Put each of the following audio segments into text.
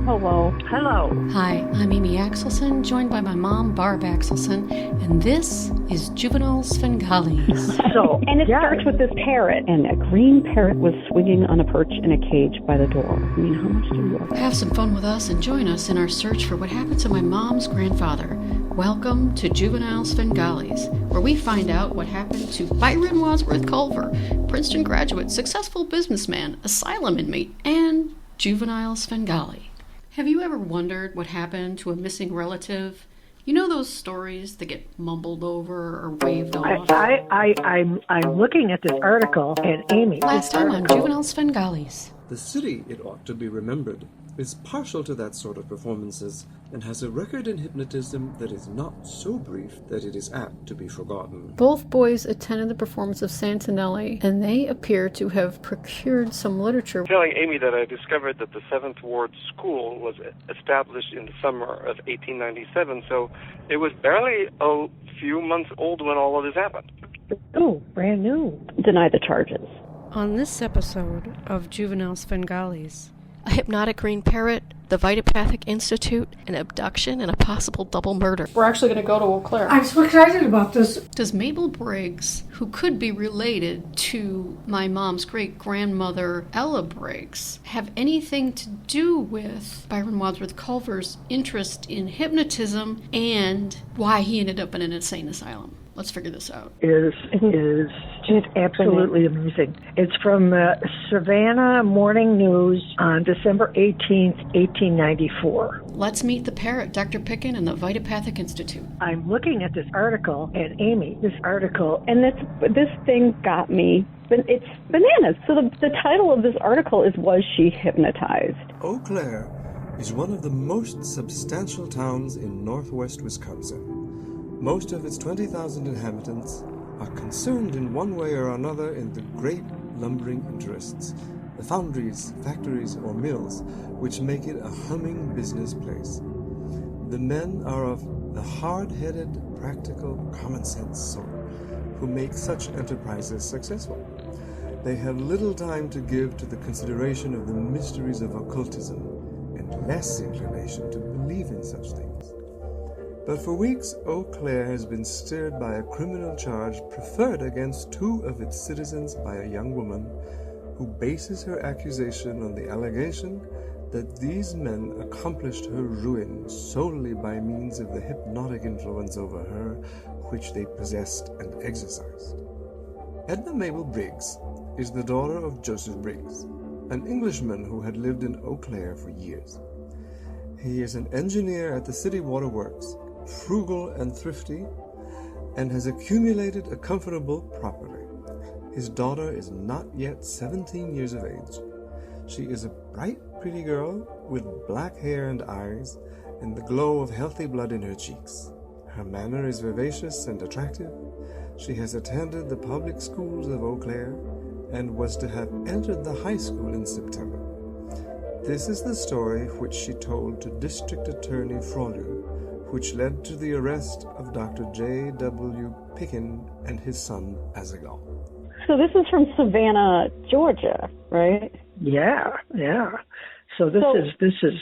Hello. Hello. Hi, I'm Amy Axelson, joined by my mom, Barb Axelson, and this is Juvenile Svengalis. And it starts with this parrot, and a green parrot was swinging on a perch in a cage by the door. I mean, how much do you love? Have some fun with us and join us in our search for what happened to my mom's grandfather. Welcome to Juvenile Svengalis, where we find out what happened to Byron Wadsworth Culver, Princeton graduate, successful businessman, asylum inmate, and juvenile Svengali. Have you ever wondered what happened to a missing relative? You know those stories that get mumbled over or waved off? I'm looking at this article, and Amy... Last time on Juvenile Svengalis. The city, it ought to be remembered, is partial to that sort of performances and has a record in hypnotism that is not so brief that it is apt to be forgotten. Both boys attended the performance of Sensational, and they appear to have procured some literature. I'm telling Amy that I discovered that the 7th Ward School was established in the summer of 1897, so it was barely a few months old when all of this happened. Oh, brand new. Deny the charges. On this episode of Juvenile Svengalis, a hypnotic green parrot, the Vitopathic Institute, an abduction, and a possible double murder. We're actually going to go to Eau Claire. I'm so excited about this. Does Mabel Briggs, who could be related to my mom's great-grandmother Ella Briggs, have anything to do with Byron Wadsworth Culver's interest in hypnotism and why he ended up in an insane asylum? Let's figure this out. Is just absolutely amazing. It's from the Savannah Morning News on December 18th, 1894. Let's meet the parrot, Dr. Pickin, and the Vitopathic Institute. I'm looking at this article, and Amy, this article... And this thing got me. It's bananas. So the title of this article is, Was She Hypnotized? Eau Claire is one of the most substantial towns in northwest Wisconsin. Most of its 20,000 inhabitants are concerned in one way or another in the great lumbering interests, the foundries, factories, or mills, which make it a humming business place. The men are of the hard-headed, practical, common-sense sort, who make such enterprises successful. They have little time to give to the consideration of the mysteries of occultism, and less inclination to believe in such things. But for weeks, Eau Claire has been stirred by a criminal charge preferred against 2 of its citizens by a young woman who bases her accusation on the allegation that these men accomplished her ruin solely by means of the hypnotic influence over her which they possessed and exercised. Edna Mabel Briggs is the daughter of Joseph Briggs, an Englishman who had lived in Eau Claire for years. He is an engineer at the city waterworks, frugal and thrifty, and has accumulated a comfortable property. His daughter is not yet 17 years of age. She is a bright, pretty girl with black hair and eyes, and the glow of healthy blood in her cheeks. Her manner is vivacious and attractive. She has attended the public schools of Eau Claire and was to have entered the high school in September. This is the story which she told to District Attorney Froliu, which led to the arrest of Dr. J.W. Pickin and his son Azaghal. So this is from Savannah, Georgia, right? Yeah. So this is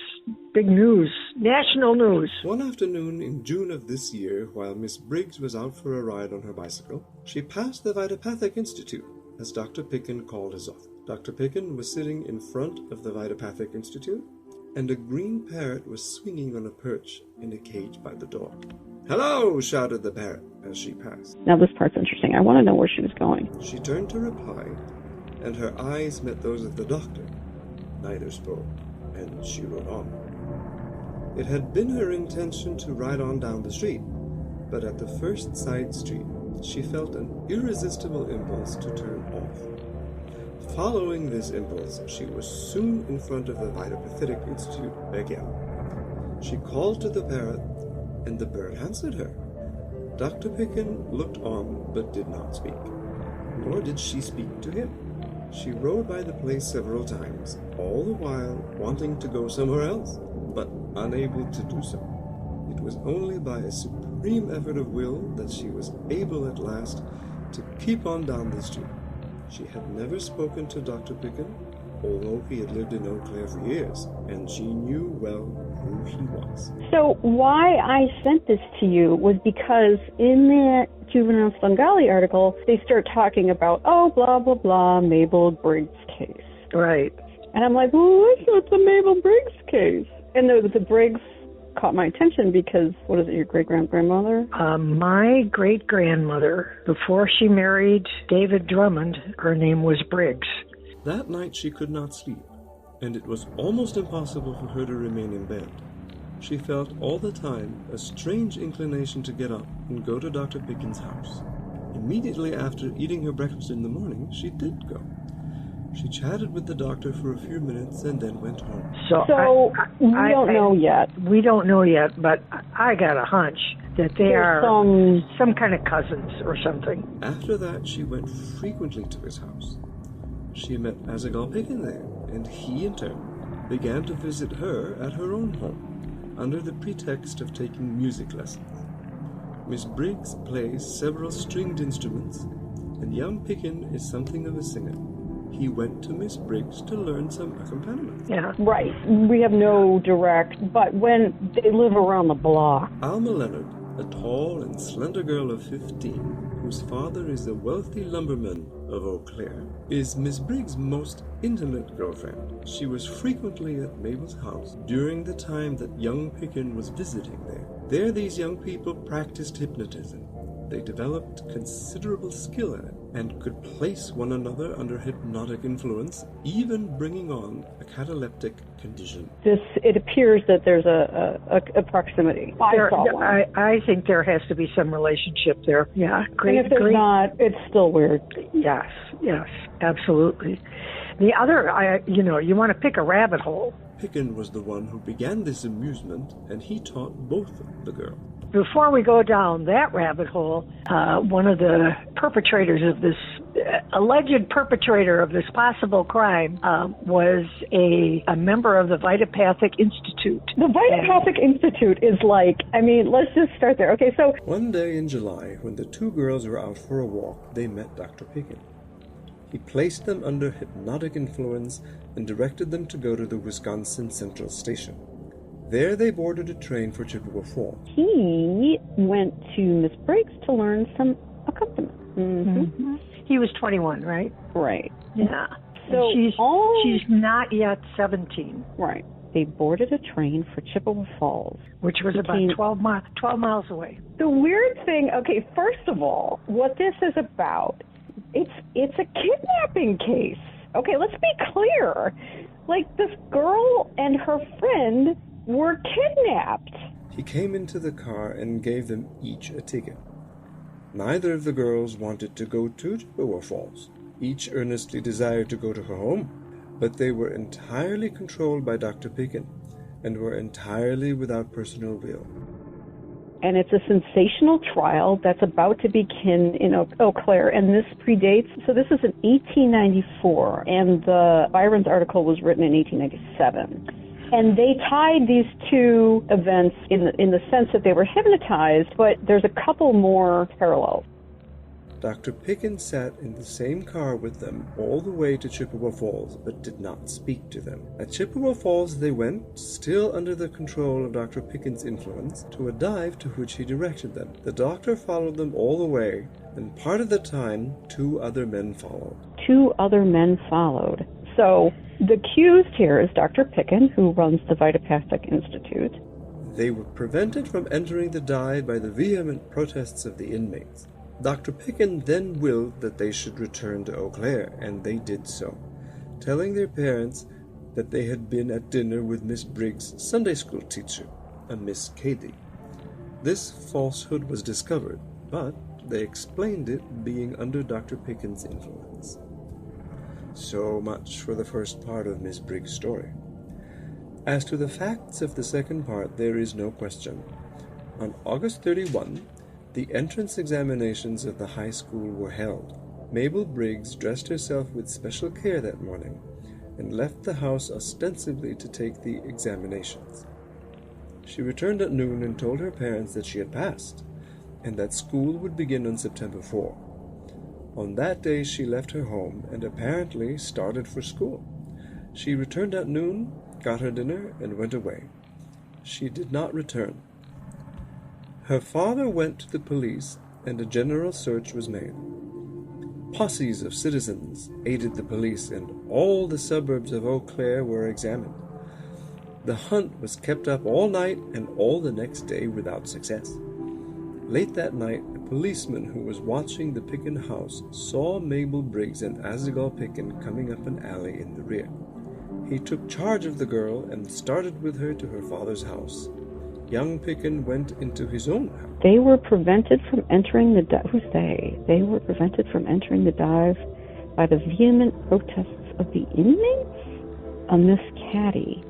big news, national news. One afternoon in June of this year, while Miss Briggs was out for a ride on her bicycle, she passed the Vitopathic Institute, as Dr. Pickin called his office. Dr. Pickin was sitting in front of the Vitopathic Institute, and a green parrot was swinging on a perch in a cage by the door. "Hello!" shouted the parrot as she passed. Now this part's interesting. I want to know where she was going. She turned to reply, and her eyes met those of the doctor. Neither spoke, and she rode on. It had been her intention to ride on down the street, but at the first side street, she felt an irresistible impulse to turn off. Following this impulse, she was soon in front of the Vitopathic Institute again. She called to the parrot, and the bird answered her. Dr. Pickin looked on, but did not speak. Nor did she speak to him. She rode by the place several times, all the while wanting to go somewhere else, but unable to do so. It was only by a supreme effort of will that she was able at last to keep on down the street. She had never spoken to Dr. Pickin, although he had lived in Eau Claire for years, and she knew well who he was. So why I sent this to you was because in the Juvenile Svengalis article, they start talking about, oh, blah, blah, blah, Mabel Briggs case. Right. And I'm like, well, it's the Mabel Briggs case. And the Briggs caught my attention because, what is it, your great-grandmother? My great-grandmother, before she married David Drummond, her name was Briggs. That night she could not sleep, and it was almost impossible for her to remain in bed. She felt all the time a strange inclination to get up and go to Dr. Pickin's house. Immediately after eating her breakfast in the morning, she did go. She chatted with the doctor for a few minutes and then went home. So we don't know yet. We don't know yet, but I got a hunch that they are some kind of cousins or something. After that, she went frequently to his house. She met Azaghal Pickin there, and he in turn began to visit her at her own home, under the pretext of taking music lessons. Miss Briggs plays several stringed instruments, and young Pickin is something of a singer. He went to Miss Briggs to learn some accompaniment. Yeah. Right. We have no direct, but when they live around the block. Alma Leonard, a tall and slender girl of 15, whose father is a wealthy lumberman of Eau Claire, is Miss Briggs' most intimate girlfriend. She was frequently at Mabel's house during the time that young Pickin was visiting there. There these young people practiced hypnotism. They developed considerable skill in it and could place one another under hypnotic influence, even bringing on a cataleptic condition. It appears that there's a proximity. I think there has to be some relationship there. Yeah. And if there's not, it's still weird. Yes, absolutely. The other, you want to pick a rabbit hole. Pickin was the one who began this amusement, and he taught both the girls. Before we go down that rabbit hole, one of the perpetrators of this, alleged perpetrator of this possible crime, was a member of the Vitopathic Institute. The Vitopathic Institute is let's just start there. Okay, so... One day in July, when the two girls were out for a walk, they met Dr. Pickin. He placed them under hypnotic influence and directed them to go to the Wisconsin Central Station. There they boarded a train for Chippewa Falls. He went to Miss Briggs to learn some accompaniment. Mm-hmm. He was 21, right? Right. Yeah. So she's not yet 17. Right. They boarded a train for Chippewa Falls, which was about 12 miles away. The weird thing, okay, first of all, what this is about, it's a kidnapping case. Okay, let's be clear. This girl and her friend were kidnapped. He came into the car and gave them each a ticket. Neither of the girls wanted to go to Chippewa Falls. Each earnestly desired to go to her home, but they were entirely controlled by Dr. Pickin and were entirely without personal will. And it's a sensational trial that's about to begin in Eau Claire, and this predates, so this is in 1894, and the Byron's article was written in 1897. And they tied these two events in the sense that they were hypnotized, but there's a couple more parallels. Dr. Pickin sat in the same car with them all the way to Chippewa Falls, but did not speak to them. At Chippewa Falls they went, still under the control of Dr. Pickin's influence, to a dive to which he directed them. The doctor followed them all the way, and part of the time 2 other men followed. 2 other men followed. So the accused here is Dr. Pickin, who runs the Vitopathic Institute. They were prevented from entering the dive by the vehement protests of the inmates. Dr. Pickin then willed that they should return to Eau Claire, and they did so, telling their parents that they had been at dinner with Miss Briggs' Sunday school teacher, a Miss Cady. This falsehood was discovered, but they explained it being under Dr. Pickin's influence. So much for the first part of Miss Briggs' story. As to the facts of the second part, there is no question. On August 31, the entrance examinations of the high school were held. Mabel Briggs dressed herself with special care that morning and left the house ostensibly to take the examinations. She returned at noon and told her parents that she had passed and that school would begin on September 4. On that day she left her home and apparently started for school. She returned at noon, got her dinner, and went away. She did not return. Her father went to the police, and a general search was made. Posses of citizens aided the police, and all the suburbs of Eau Claire were examined. The hunt was kept up all night and all the next day without success. Late that night, a policeman who was watching the Pickin house saw Mabel Briggs and Azaghal Pickin coming up an alley in the rear. He took charge of the girl and started with her to her father's house. Young Pickin went into his own house. They were prevented from entering the dive. Who's they? They were prevented from entering the dive by the vehement protests of the inmates? A Miss Caddy.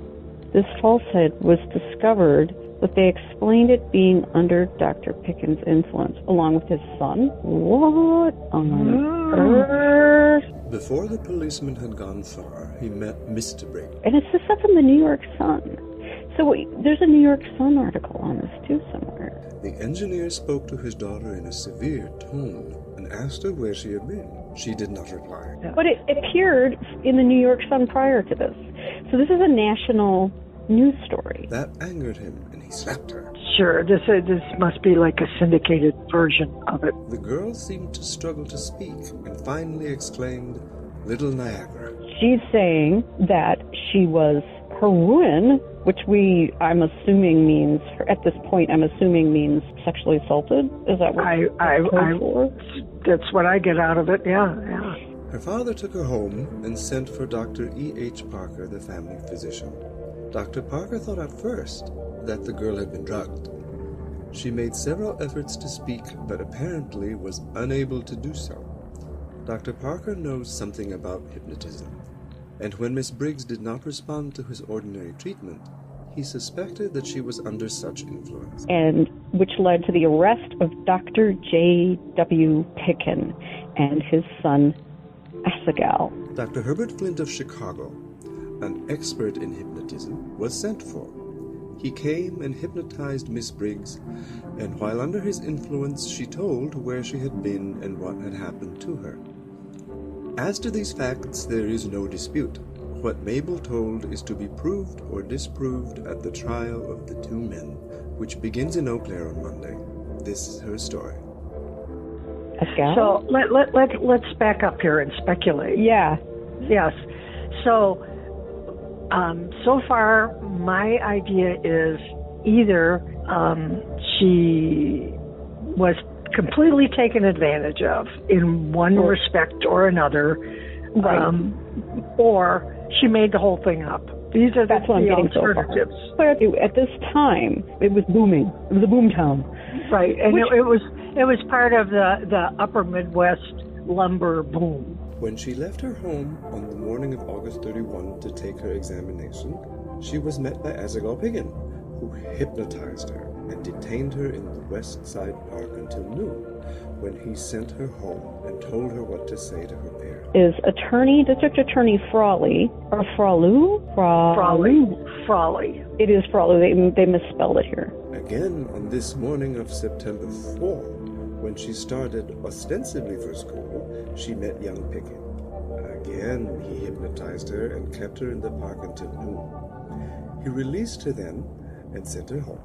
This falsehood was discovered, but they explained it being under Dr. Pickin's influence, along with his son. What on earth? Before the policeman had gone far, he met Mr. Briggs. And it's just up in the New York Sun. So wait, there's a New York Sun article on this too somewhere. The engineer spoke to his daughter in a severe tone and asked her where she had been. She did not reply. But it appeared in the New York Sun prior to this. So this is a national news story. That angered him, and he slapped her. Sure, this must be like a syndicated version of it. The girl seemed to struggle to speak and finally exclaimed, "Little Niagara." She's saying that she was her ruin, which I'm assuming means, at this point, means sexually assaulted. Is that what that's what I get out of it, yeah. Her father took her home and sent for Dr. E.H. Parker, the family physician. Dr. Parker thought at first that the girl had been drugged. She made several efforts to speak, but apparently was unable to do so. Dr. Parker knows something about hypnotism, and when Miss Briggs did not respond to his ordinary treatment, he suspected that she was under such influence. And which led to the arrest of Dr. J.W. Pickin and his son, Azaghal. Dr. Herbert Flint of Chicago, an expert in hypnotism, was sent for. He came and hypnotized Miss Briggs, and while under his influence, she told where she had been and what had happened to her. As to these facts, there is no dispute. What Mabel told is to be proved or disproved at the trial of the two men, which begins in Eau Claire on Monday. This is her story. So let's back up here and speculate. Yeah. Yes. So far, my idea is either she was completely taken advantage of in one respect or another, right. Or she made the whole thing up. These are the alternatives. But at this time, it was booming. It was a boom town. Right, and it was part of the upper Midwest lumber boom. When she left her home on the morning of August 31 to take her examination, she was met by Azaghal Pickin, who hypnotized her and detained her in the West Side Park until noon, when he sent her home and told her what to say to her parents. Is District Attorney Frawley, or Frawley? Frawley. It is Frawley. They misspelled it here. Again, on this morning of September 4, when she started ostensibly for school, she met young Pickin. Again, he hypnotized her and kept her in the park until noon. He released her then and sent her home.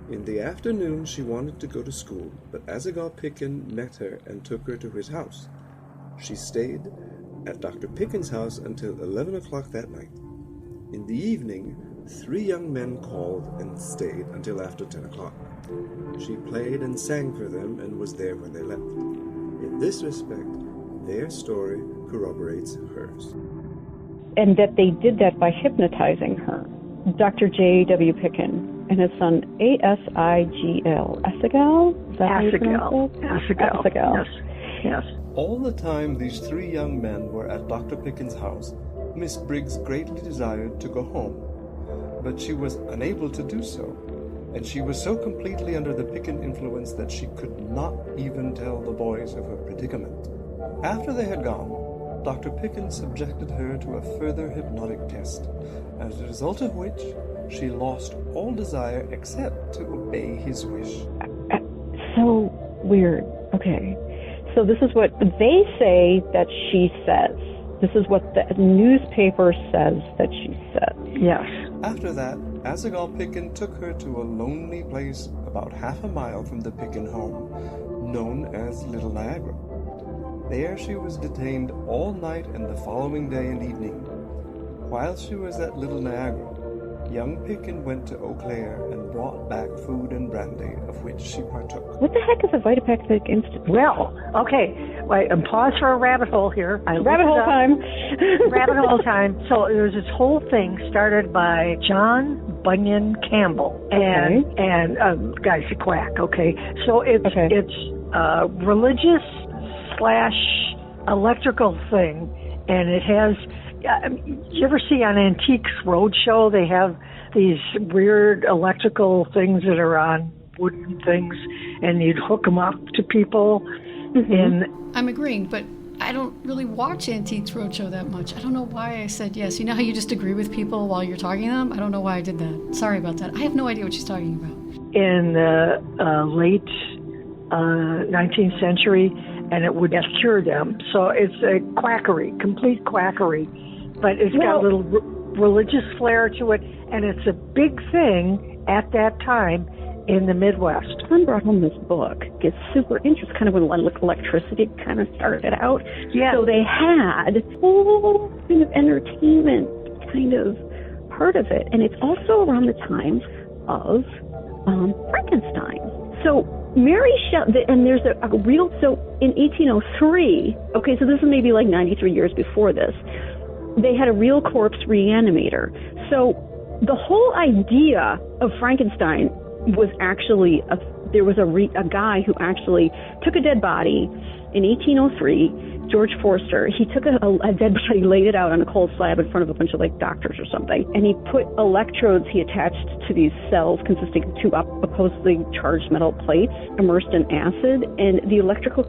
In the afternoon, she wanted to go to school, but Azaghal Pickin met her and took her to his house. She stayed at Dr. Pickin's house until 11 o'clock that night. In the evening, 3 young men called and stayed until after 10 o'clock. She played and sang for them and was there when they left. In this respect, their story corroborates hers. And that they did that by hypnotizing her. Dr. J.W. Pickin and his son Asigl. Azaghal? Azaghal. Yes. All the time these 3 young men were at Dr. Pickin's house, Miss Briggs greatly desired to go home, but she was unable to do so, and she was so completely under the Pickin influence that she could not even tell the boys of her predicament. After they had gone, Dr. Pickin subjected her to a further hypnotic test, as a result of which she lost all desire except to obey his wish. So weird. Okay. So this is what they say that she says. This is what the newspaper says that she said. Yes. After that, Asagal Pickin took her to a lonely place about half a mile from the Pickin home, known as Little Niagara. There she was detained all night and the following day and evening. While she was at Little Niagara, young Pickin went to Eau Claire and brought back food and brandy, of which she partook. What the heck is a Vitopathic Institute? Well, okay. Wait, and pause for a rabbit hole here. Rabbit hole time. Rabbit hole time. So there's this whole thing started by John Bunyan Campbell, and guy's a quack. Okay, so it's religious / electrical thing, and it has. You ever see on Antiques Roadshow, they have these weird electrical things that are on wooden things, and you'd hook them up to people. Mm-hmm. And I'm agreeing, but I don't really watch Antiques Roadshow that much. I don't know why I said yes. You know how you just agree with people while you're talking to them? I don't know why I did that. Sorry about that. I have no idea what she's talking about. In the late 19th century, and it would cure them. So it's a quackery, complete quackery. But it's got a little religious flair to it, and it's a big thing at that time in the Midwest. Son brought home this book. It's super interesting, kind of when electricity kind of started out. Yeah. So they had whole kind of entertainment kind of part of it. And it's also around the time of Frankenstein. So Mary Shelley, and there's a real, so in 1803, okay, so this is maybe like 93 years before this, they had a real corpse reanimator. So the whole idea of Frankenstein was actually, there was a guy who actually took a dead body in 1803, George Forster. He took a dead body, laid it out on a cold slab in front of a bunch of like doctors or something, and he put electrodes he attached to these cells consisting of two oppositely charged metal plates immersed in acid, and the electrical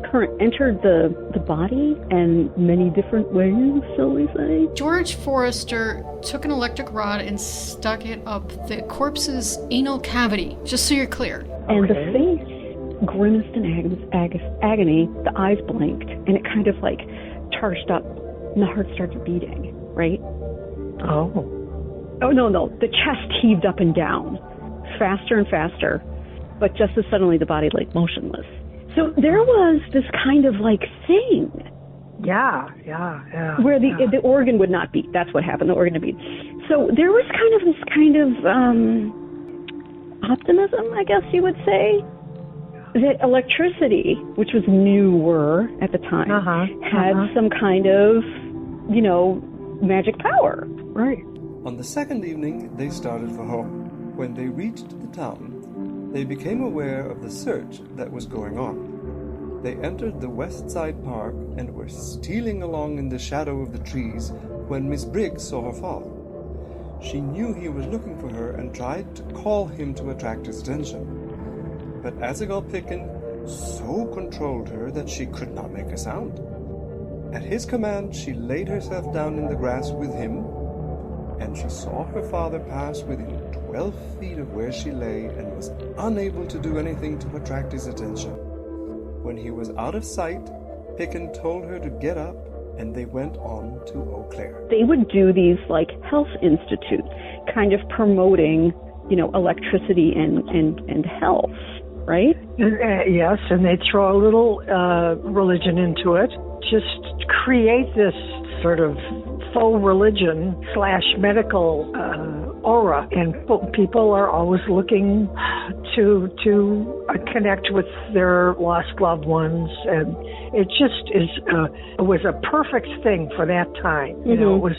current entered the body in many different ways, shall we say. George Forster took an electric rod and stuck it up the corpse's anal cavity, just so you're clear. And the face grimaced in agony, the eyes blinked, and it kind of like charged up, and the heart started beating, right? Oh, no. The chest heaved up and down, faster and faster, but just as suddenly the body lay motionless. So there was this kind of like thing. Yeah. Where the organ would not beat. That's what happened, the organ would beat. So there was kind of this kind of optimism, I guess you would say, that electricity, which was newer at the time, had some kind of, magic power. Right. On the second evening, they started for home. When they reached the town, they became aware of the search that was going on. They entered the West Side Park and were stealing along in the shadow of the trees when Miss Briggs saw her father. She knew he was looking for her and tried to call him to attract his attention. But Asagal Pickin so controlled her that she could not make a sound. At his command, she laid herself down in the grass with him, and she saw her father pass within 12 feet of where she lay and was unable to do anything to attract his attention. When he was out of sight, Pickin told her to get up, and they went on to Eau Claire. They would do these like health institutes, kind of promoting, electricity and health. Right? Yes, and they throw a little religion into it. Just create this sort of faux religion / medical aura, and people are always looking to connect with their lost loved ones, and it just is. It was a perfect thing for that time. It was.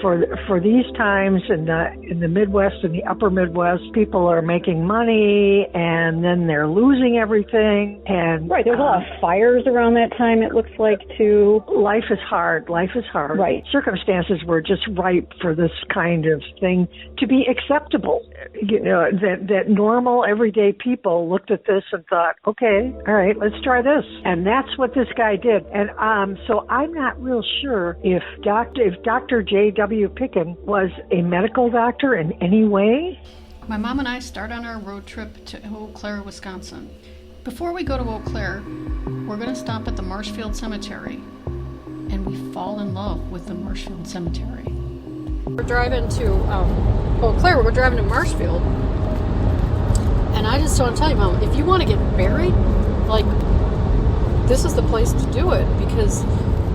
For these times in the Midwest and the upper Midwest, people are making money and then they're losing everything. And right, there's a lot of fires around that time, it looks like, too. Life is hard. Right. Circumstances were just ripe for this kind of thing to be acceptable. That normal, everyday people looked at this and thought, okay, all right, let's try this. And that's what this guy did. And so I'm not real sure if Dr. J.W. Pickin was a medical doctor in any way. My mom and I start on our road trip to Eau Claire, Wisconsin. Before we go to Eau Claire, we're going to stop at the Marshfield Cemetery. and we fall in love with the Marshfield Cemetery. We're driving to Eau Claire. We're driving to Marshfield, and I just want to tell you, Mom, if you want to get buried, like, this is the place to do it, because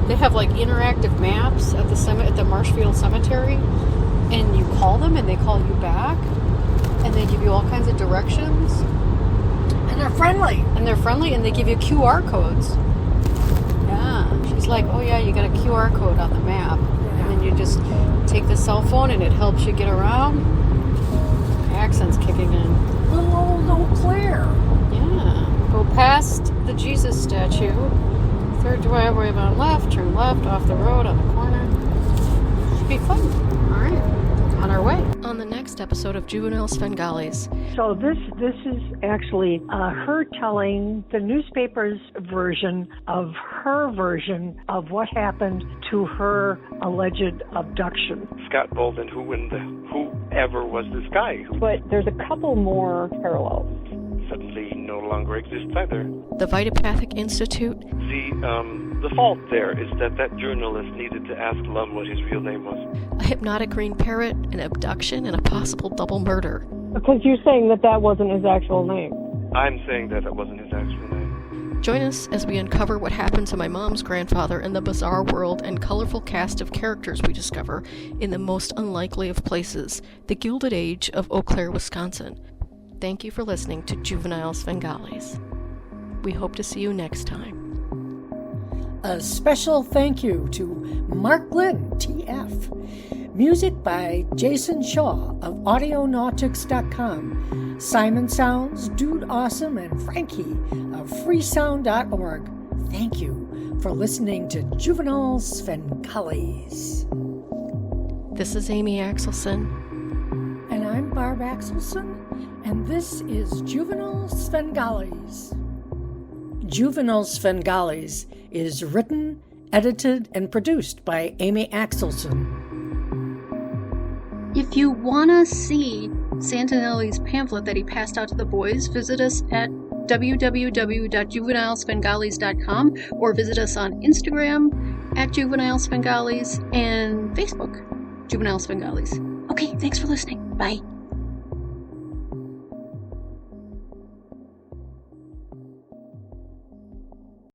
they have like interactive maps at the Marshfield Cemetery, and you call them and they call you back, and they give you all kinds of directions. And they're friendly. And they give you QR codes. Yeah. She's like, oh yeah, you got a QR code on the map. Yeah. And then you just take the cell phone and it helps you get around. Accent's kicking in. Little old Eau Claire. Yeah. Go past the Jesus statue. Third driveway on left. Turn left off the road on the corner. Should be fun. All right. On our way. On the next episode of Juvenile Svengalis. So this is actually her telling the newspaper's version of her version of what happened to her alleged abduction. Scott Bolden, whoever was this guy. But there's a couple more parallels. Suddenly no longer exists either. The Vitopathic Institute. The fault there is that journalist needed to ask Lum what his real name was. A hypnotic green parrot, an abduction, and a possible double murder. Because you're saying that wasn't his actual name. I'm saying that wasn't his actual name. Join us as we uncover what happened to my mom's grandfather and the bizarre world and colorful cast of characters we discover in the most unlikely of places, the Gilded Age of Eau Claire, Wisconsin. Thank you for listening to Juvenile Svengalis. We hope to see you next time. A special thank you to Mark Glynn, TF. Music by Jason Shaw of Audionautics.com. Simon Sounds, Dude Awesome, and Frankie of freesound.org. Thank you for listening to Juvenile Svengalis. This is Amy Axelson. And I'm Barb Axelson, and this is Juvenile Svengalis. Juvenile Svengalis is written, edited, and produced by Amy Axelson. If you want to see Santinelli's pamphlet that he passed out to the boys, visit us at www.juvenilesvengalis.com or visit us on Instagram at Juvenile Svengalis and Facebook, Juvenile Svengalis. Okay, thanks for listening. Bye.